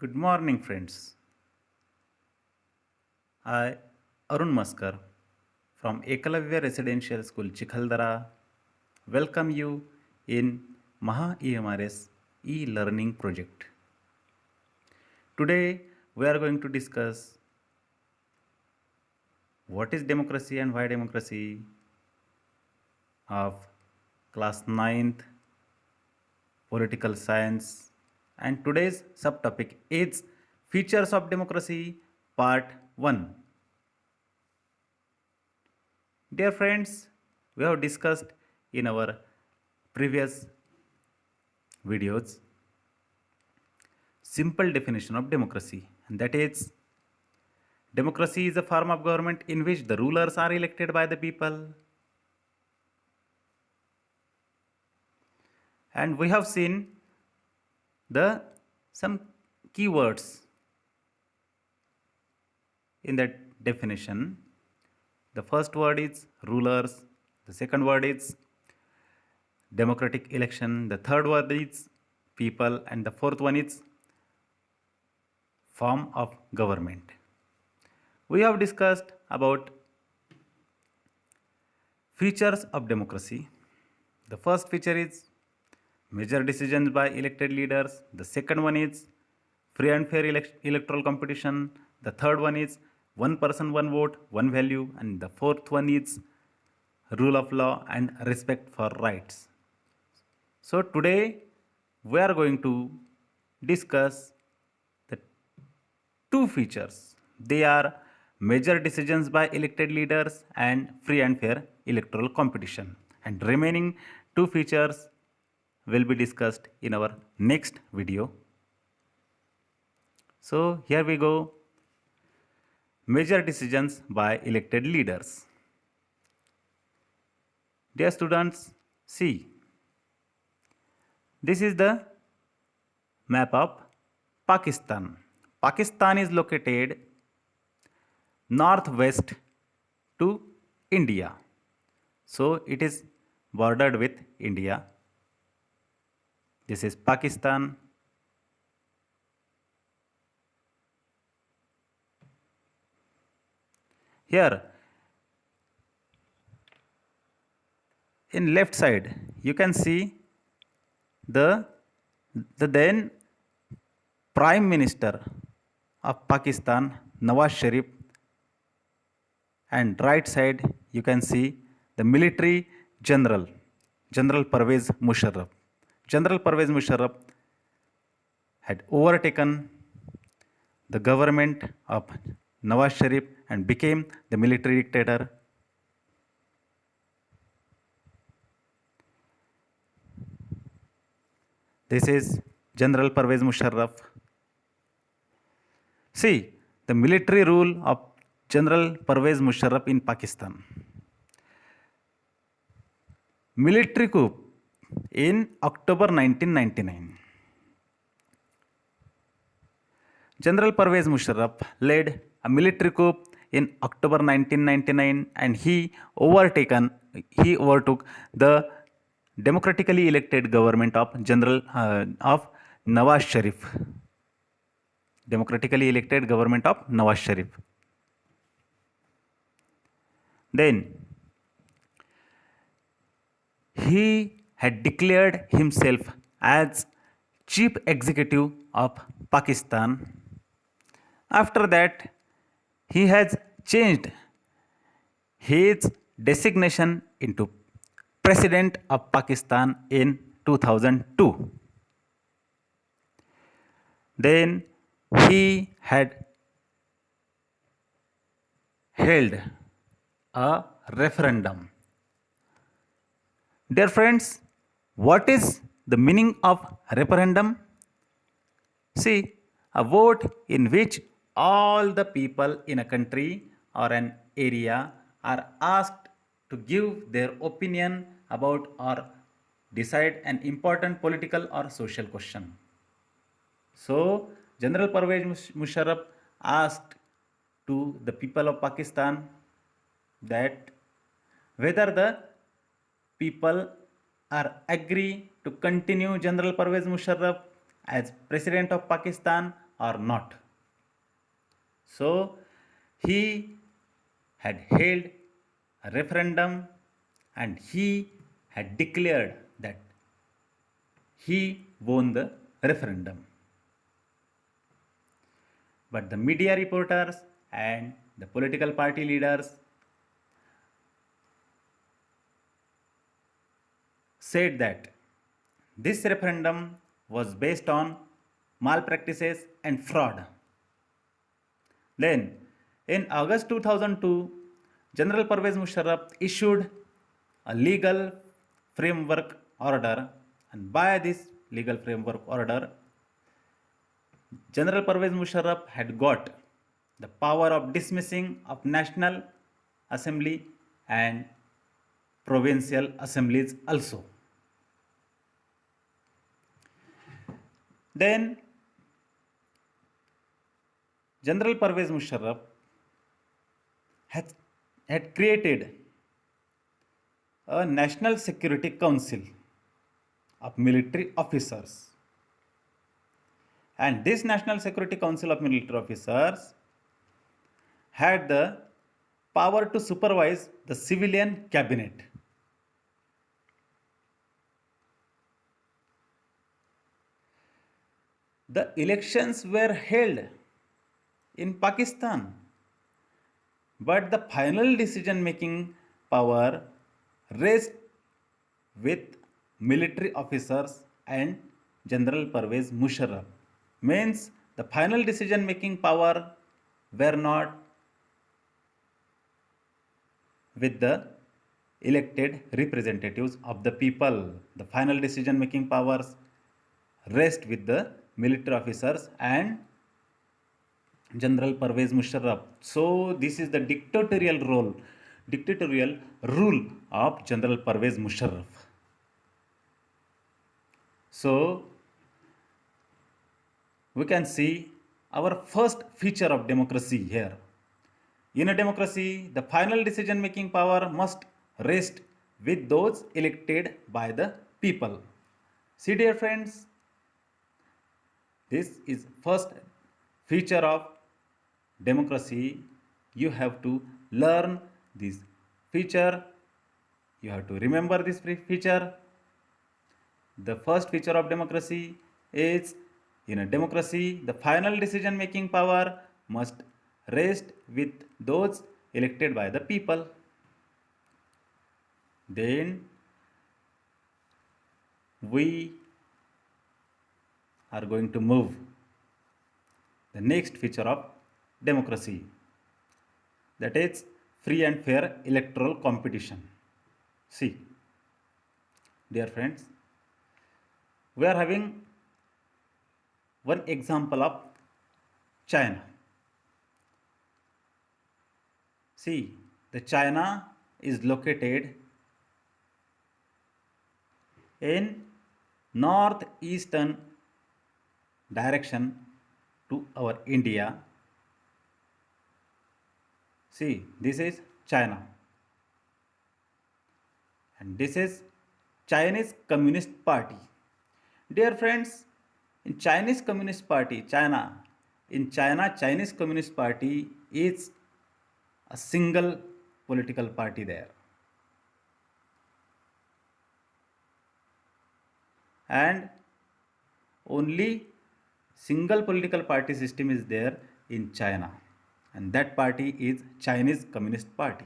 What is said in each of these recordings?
Good morning, friends. I, Arun Maskar from Ekalavya Residential School, Chikhaldara, welcome you in Maha EMRS e-learning project. Today, we are going to discuss what is democracy and why democracy of class ninth political science, and today's subtopic is features of democracy part 1. Dear friends, we have discussed in our previous videos simple definition of democracy, and that is democracy is a form of government in which the rulers are elected by the people. And we have seen the some keywords in that definition. The first word is rulers, the second word is democratic election, the third word is people, and the fourth one is form of government. We have discussed about features of democracy. The first feature is major decisions by elected leaders. The second one is free and fair electoral competition. The third one is one person, one vote, one value. And the fourth one is rule of law and respect for rights. So today we are going to discuss the two features. They are major decisions by elected leaders and free and fair electoral competition. And remaining two features will be discussed in our next video. So here we go. Major decisions by elected leaders. Dear students, see, this is the map of Pakistan. Pakistan is located northwest to India. So it is bordered with India. This is Pakistan. Here, in left side, you can see the then Prime Minister of Pakistan, Nawaz Sharif, and right side you can see the military general, General Pervez Musharraf. General Pervez Musharraf had overtaken the government of Nawaz Sharif and became the military dictator. This is General Pervez Musharraf. See, the military rule of General Pervez Musharraf in Pakistan. Military coup in October 1999. General Pervez Musharraf led a military coup in October 1999 and he overtook the democratically elected government of of Nawaz Sharif. Democratically elected government of Nawaz Sharif. Then he had declared himself as chief executive of Pakistan. After that, he has changed his designation into President of Pakistan in 2002. Then he had held a referendum. Dear friends, what is the meaning of referendum? See, a vote in which all the people in a country or an area are asked to give their opinion about or decide an important political or social question. So, General Pervez Musharraf asked to the people of Pakistan that whether the people are agree to continue General Pervez Musharraf as President of Pakistan or not. So he had held a referendum and he had declared that he won the referendum. But the media reporters and the political party leaders said that this referendum was based on malpractices and fraud. Then, in August 2002, General Pervez Musharraf issued a legal framework order, and by this legal framework order, General Pervez Musharraf had got the power of dismissing of National Assembly and provincial assemblies also. Then General Pervez Musharraf had, had created a National Security Council of military officers. And this National Security Council of military officers had the power to supervise the civilian cabinet. The elections were held in Pakistan, but the final decision making power rests with military officers and General Pervez Musharraf. Means the final decision making power were not with the elected representatives of the people. The final decision making powers rest with the military officers and General Pervez Musharraf. So this is the dictatorial rule of General Pervez Musharraf. So we can see our first feature of democracy here. In a democracy, the final decision making power must rest with those elected by the people. See, dear friends, this is first feature of democracy. You have to learn this feature. You have to remember this feature. The first feature of democracy is, in a democracy, the final decision making power must rest with those elected by the people. Then we are going to move the next feature of democracy, that is free and fair electoral competition. See, dear friends, we are having one example of China. See, the China is located in northeastern direction to our India. See, this is China and this is Chinese Communist Party. Dear friends, in Chinese Communist Party, Chinese Communist Party is a single political party there. And only single political party system is there in China, and that party is Chinese Communist Party.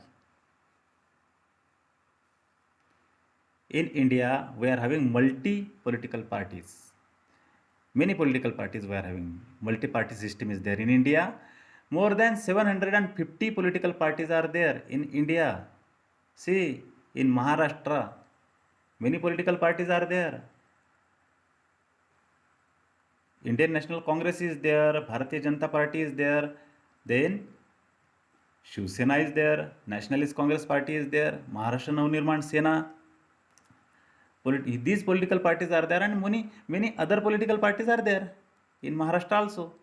In India, we are having multi-political parties. Many political parties we are having. Multi-party system is there in India. More than 750 political parties are there in India. See, in Maharashtra, many political parties are there. Indian National Congress is there, Bharatiya Janata Party is there, then Shiv Sena is there, Nationalist Congress Party is there, Maharashtra Navnirman Sena. These political parties are there, and many other political parties are there in Maharashtra also.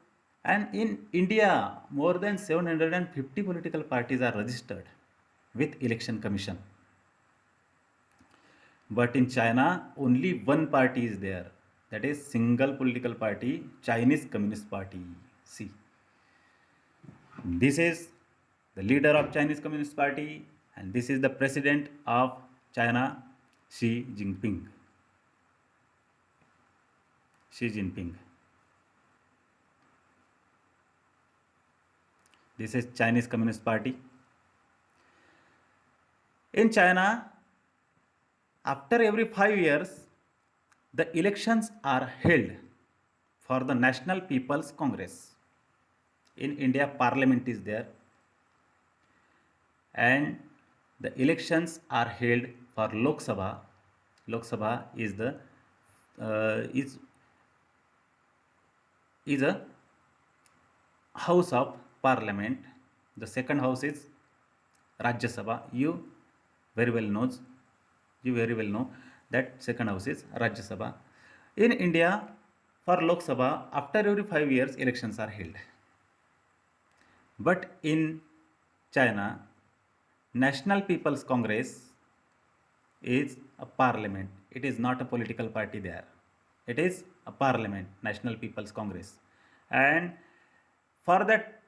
And in India, more than 750 political parties are registered with Election Commission. But in China, only one party is there. That is single political party, Chinese Communist Party. See, this is the leader of Chinese Communist Party, and this is the president of China, Xi Jinping. Xi Jinping. This is Chinese Communist Party. In China, after every 5 years, the elections are held for the National People's Congress. In India, Parliament is there, and the elections are held for Lok Sabha. Lok Sabha is the is a house of parliament. The second house is Rajya Sabha. You very well know that second house is Rajya Sabha. In India, for Lok Sabha, after every 5 years, elections are held. But in China, National People's Congress is a parliament. It is not a political party there. It is a parliament, National People's Congress. And for that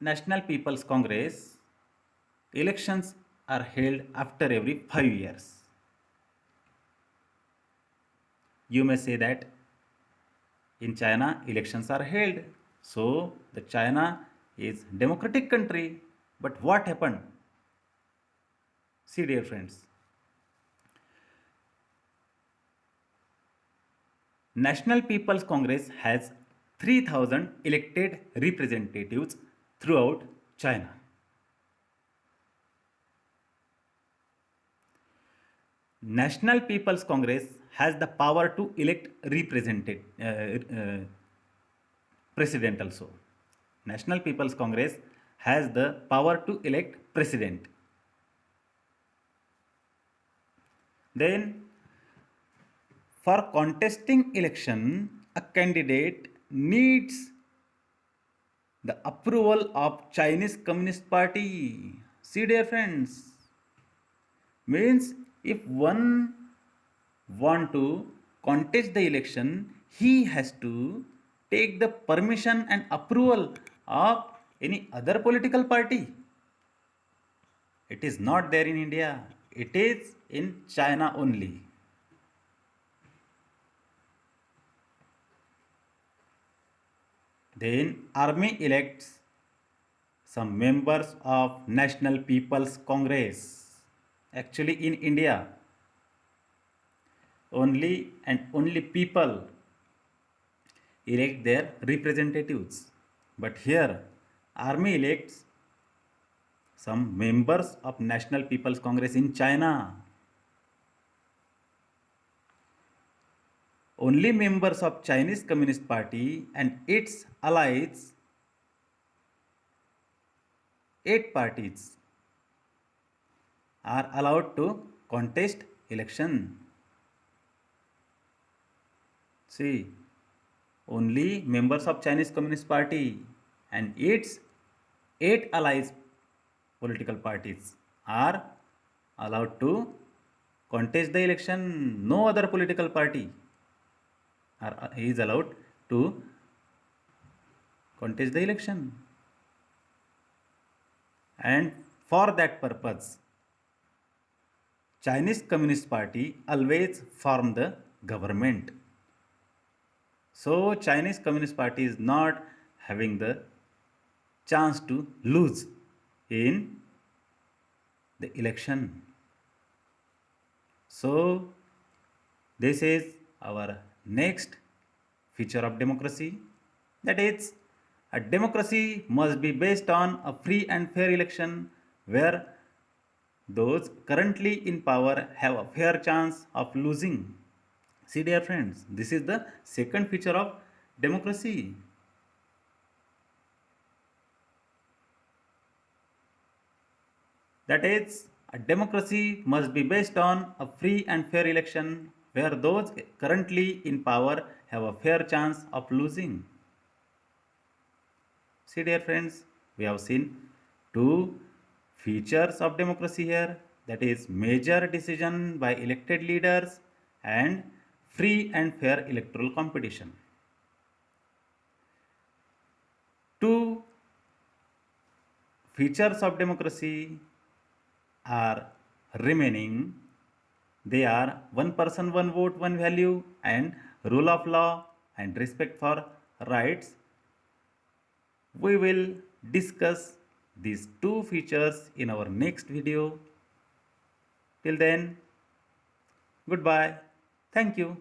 National People's Congress, elections are held after every 5 years. You may say that in China, elections are held. So the China is democratic country. But what happened? See, dear friends, National People's Congress has 3,000 elected representatives throughout China. National People's Congress has the power to elect president also. National People's Congress has the power to elect president. Then, for contesting election, a candidate needs the approval of Chinese Communist Party. See, dear friends, means if one want to contest the election, he has to take the permission and approval of any other political party. It is not there in India. It is in China only. Then army elects some members of National People's Congress. Actually, in India, only people elect their representatives. But here, army elects some members of National People's Congress in China. Only members of Chinese Communist Party and its allies, 8 parties, are allowed to contest election. See, only members of Chinese Communist Party and its 8 allies political parties are allowed to contest the election. No other political party is allowed to contest the election. And for that purpose, Chinese Communist Party always form the government. So Chinese Communist Party is not having the chance to lose in the election. So this is our next feature of democracy, that is, a democracy must be based on a free and fair election where those currently in power have a fair chance of losing. See, dear friends, this is the second feature of democracy. That is, a democracy must be based on a free and fair election where those currently in power have a fair chance of losing. See, dear friends, we have seen two features of democracy here, that is, major decision by elected leaders and free and fair electoral competition. features of democracy are remaining. They are one person, one vote, one value, and rule of law and respect for rights. We will discuss these two features in our next video. Till then, goodbye. Thank you.